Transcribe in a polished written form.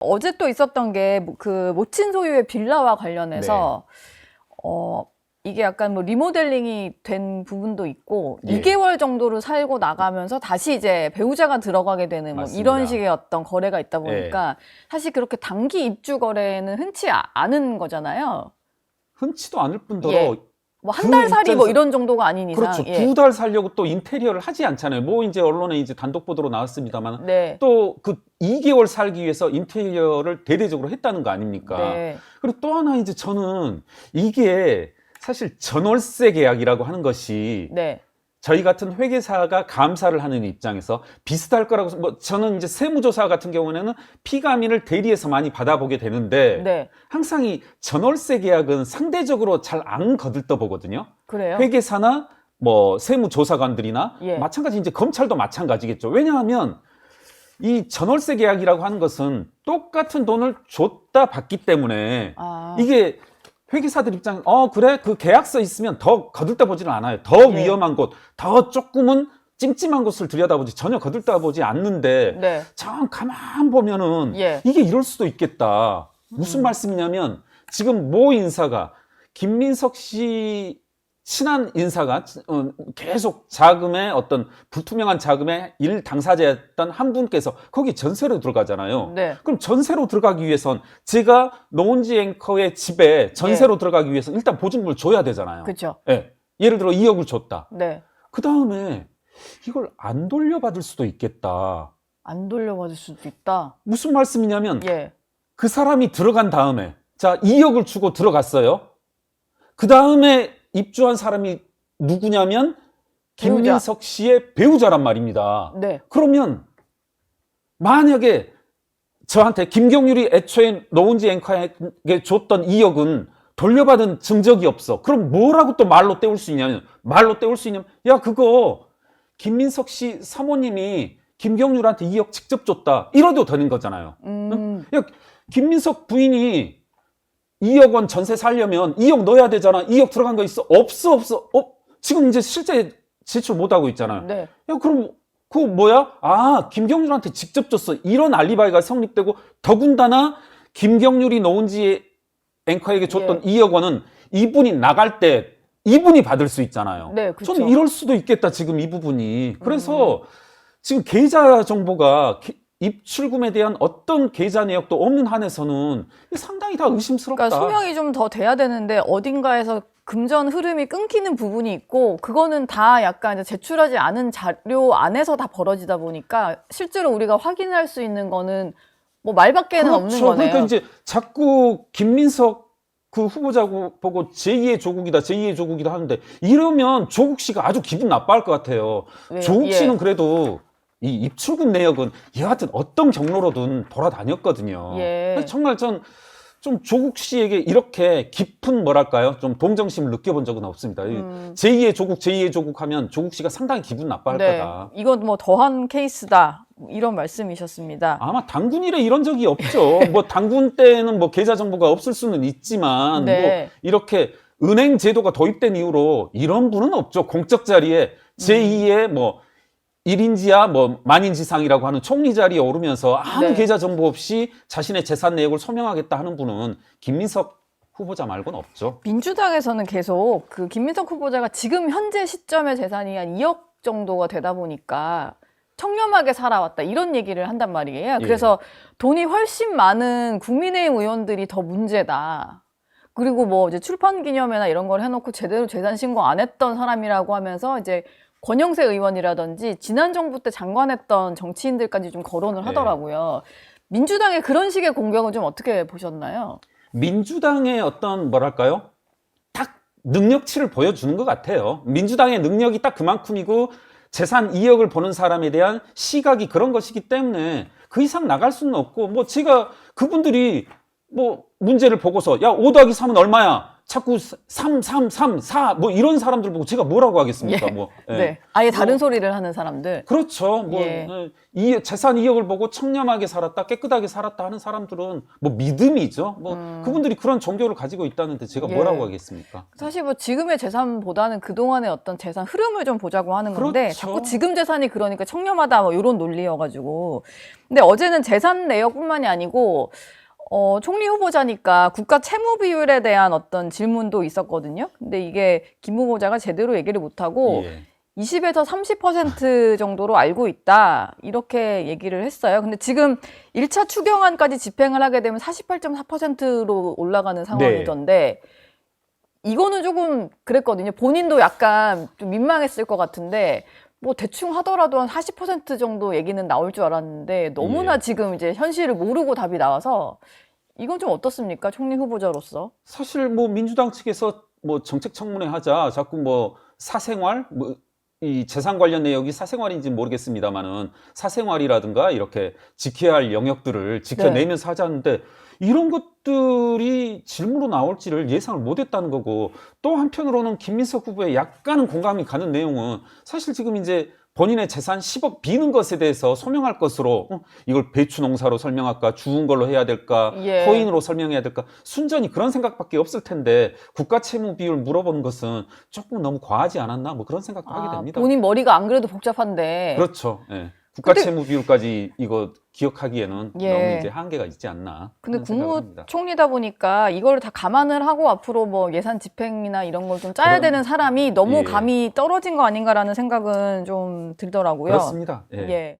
어제 또 있었던 게 그 모친 소유의 빌라와 관련해서 이게 약간 뭐 리모델링이 된 부분도 있고 예. 2개월 정도를 살고 나가면서 다시 이제 배우자가 들어가게 되는 뭐 맞습니다. 이런 식의 어떤 거래가 있다 보니까 사실 그렇게 단기 입주 거래는 흔치 않은 거잖아요. 흔치도 않을 뿐더러 예. 뭐 한 그 달 살이 뭐 입장에서- 이런 정도가 아닌 이상. 그렇죠. 예. 2달 살려고 또 인테리어를 하지 않잖아요. 뭐 이제 언론에 이제 단독 보도로 나왔습니다만 네. 또 그 2개월 살기 위해서 인테리어를 대대적으로 했다는 거 아닙니까? 네. 그리고 또 하나 이제 저는 이게 사실 전월세 계약이라고 하는 것이 네. 저희 같은 회계사가 감사를 하는 입장에서 비슷할 거라고 뭐 저는 이제 세무조사 같은 경우에는 피감인을 대리해서 많이 받아보게 되는데 네. 항상 이 전월세 계약은 상대적으로 잘 안 거들떠 보거든요. 그래요? 회계사나 뭐 세무조사관들이나 예. 마찬가지 이제 검찰도 마찬가지겠죠. 왜냐하면 이 전월세 계약이라고 하는 것은 똑같은 돈을 줬다 받기 때문에 아. 이게 회계사들 입장 그래 그 계약서 있으면 더 거들떠 보지는 않아요. 더 예. 위험한 곳, 더 조금은 찜찜한 곳을 들여다보지 전혀 거들떠 보지 않는데 네. 참 가만 보면은 예. 이게 이럴 수도 있겠다. 무슨 말씀이냐면 지금 모 인사가 김민석 씨 친한 인사가 계속 자금의 어떤 불투명한 자금의 일 당사자였던 한 분께서 거기 전세로 들어가잖아요. 네. 그럼 전세로 들어가기 위해선 제가 노은지 앵커의 집에 전세로 들어가기 위해서 일단 보증금을 줘야 되잖아요. 그렇죠. 예. 예를 들어 2억을 줬다. 네. 그 다음에 이걸 안 돌려받을 수도 있겠다. 안 돌려받을 수도 있다. 무슨 말씀이냐면 예. 그 사람이 들어간 다음에 자 2억을 주고 들어갔어요. 그 다음에 입주한 사람이 누구냐면 배우자. 김민석 씨의 배우자란 말입니다. 네. 그러면 만약에 저한테 김경률이 애초에 노은지 앵커에게 줬던 2억은 돌려받은 증적이 없어. 그럼 뭐라고 또 말로 때울 수 있냐면 야 그거 김민석 씨 사모님이 김경률한테 2억 직접 줬다. 이러도 되는 거잖아요. 야 김민석 부인이 2억 원 전세 살려면 2억 넣어야 되잖아. 2억 들어간 거 있어? 없어. 지금 이제 실제 제출 못 하고 있잖아요. 네. 야, 그럼 그거 뭐야? 김경률한테 직접 줬어. 이런 알리바이가 성립되고 더군다나 김경률이 노은지 앵커에게 줬던 2억 원은 이분이 나갈 때 이분이 받을 수 있잖아요. 네, 그렇죠. 저는 이럴 수도 있겠다. 지금 이 부분이. 그래서 지금 계좌 정보가 입출금에 대한 어떤 계좌 내역도 없는 한에서는 상당히 다 의심스럽다. 그러니까 소명이 좀 더 돼야 되는데 어딘가에서 금전 흐름이 끊기는 부분이 있고 그거는 다 약간 이제 제출하지 않은 자료 안에서 다 벌어지다 보니까 실제로 우리가 확인할 수 있는 거는 뭐 말밖에는 없는 거네요. 그러니까 이제 자꾸 김민석 그 후보자 보고 제2의 조국이다 하는데 이러면 조국 씨가 아주 기분 나빠할 것 같아요. 왜요? 조국 씨는 예. 그래도 이 입출금 내역은 여하튼 어떤 경로로든 돌아다녔거든요. 예. 그래서 정말 전 좀 조국 씨에게 이렇게 깊은 뭐랄까요? 좀 동정심을 느껴본 적은 없습니다. 제2의 조국 하면 조국 씨가 상당히 기분 나빠할 네. 거다. 이건 뭐 더한 케이스다. 이런 말씀이셨습니다. 아마 당군 이래 이런 적이 없죠. 뭐 당군 때는 뭐 계좌 정보가 없을 수는 있지만 네. 뭐 이렇게 은행 제도가 도입된 이후로 이런 분은 없죠. 공적 자리에 제2의 뭐 1인지야 뭐 만인지상이라고 하는 총리 자리에 오르면서 아무 네. 계좌 정보 없이 자신의 재산 내역을 소명하겠다 하는 분은 김민석 후보자 말고는 없죠. 민주당에서는 계속 그 김민석 후보자가 지금 현재 시점의 재산이 한 2억 정도가 되다 보니까 청렴하게 살아왔다 이런 얘기를 한단 말이에요. 예. 그래서 돈이 훨씬 많은 국민의힘 의원들이 더 문제다. 그리고 뭐 이제 출판 기념회나 이런 걸 해놓고 제대로 재산 신고 안 했던 사람이라고 하면서 이제 권영세 의원이라든지 지난 정부 때 장관했던 정치인들까지 좀 거론을 하더라고요. 민주당의 그런 식의 공격은 좀 어떻게 보셨나요? 민주당의 어떤 뭐랄까요? 딱 능력치를 보여주는 것 같아요. 민주당의 능력이 딱 그만큼이고 재산 2억을 버는 사람에 대한 시각이 그런 것이기 때문에 그 이상 나갈 수는 없고 뭐 제가 그분들이 뭐 문제를 보고서 야 5 더하기 3은 얼마야? 자꾸 3, 3, 3, 4, 뭐 이런 사람들 보고 제가 뭐라고 하겠습니까? 예. 뭐. 예. 네. 아예 다른 뭐, 소리를 하는 사람들. 그렇죠. 뭐, 예. 이 재산 2억을 보고 청렴하게 살았다, 깨끗하게 살았다 하는 사람들은 뭐 믿음이죠. 뭐, 그분들이 그런 종교를 가지고 있다는데 제가 예. 뭐라고 하겠습니까? 사실 뭐 지금의 재산보다는 그동안의 어떤 재산 흐름을 좀 보자고 하는 건데 그렇죠. 자꾸 지금 재산이 그러니까 청렴하다 뭐 이런 논리여가지고. 근데 어제는 재산 내역뿐만이 아니고 총리 후보자니까 국가 채무 비율에 대한 어떤 질문도 있었거든요. 근데 이게 김 후보자가 제대로 얘기를 못하고 예. 20에서 30% 정도로 알고 있다. 이렇게 얘기를 했어요. 근데 지금 1차 추경안까지 집행을 하게 되면 48.4%로 올라가는 상황이던데 이거는 조금 그랬거든요. 본인도 약간 좀 민망했을 것 같은데 뭐 대충 하더라도 한 40% 정도 얘기는 나올 줄 알았는데 너무나 예. 지금 이제 현실을 모르고 답이 나와서 이건 좀 어떻습니까? 총리 후보자로서. 사실 뭐 민주당 측에서 뭐 정책 청문회 하자 자꾸 뭐 사생활 뭐 이 재산 관련 내역이 사생활인지 모르겠습니다만은 사생활이라든가 이렇게 지켜야 할 영역들을 지켜내면서 하자는데 이런 것들이 질문으로 나올지를 예상을 못했다는 거고 또 한편으로는 김민석 후보의 약간은 공감이 가는 내용은 사실 지금 이제 본인의 재산 10억 비는 것에 대해서 소명할 것으로 이걸 배추 농사로 설명할까 주운 걸로 해야 될까 예. 토인으로 설명해야 될까 순전히 그런 생각밖에 없을 텐데 국가 채무 비율 물어보는 것은 조금 너무 과하지 않았나 뭐 그런 생각도 하게 됩니다. 본인 머리가 안 그래도 복잡한데. 그렇죠. 예. 국가 근데- 채무 비율까지 이거 기억하기에는 예. 너무 이제 한계가 있지 않나. 근데 그런 생각을 합니다. 국무총리다 보니까 이걸 다 감안을 하고 앞으로 뭐 예산 집행이나 이런 걸 좀 짜야 그럼- 되는 사람이 너무 예. 감이 떨어진 거 아닌가라는 생각은 좀 들더라고요. 그렇습니다. 예. 예.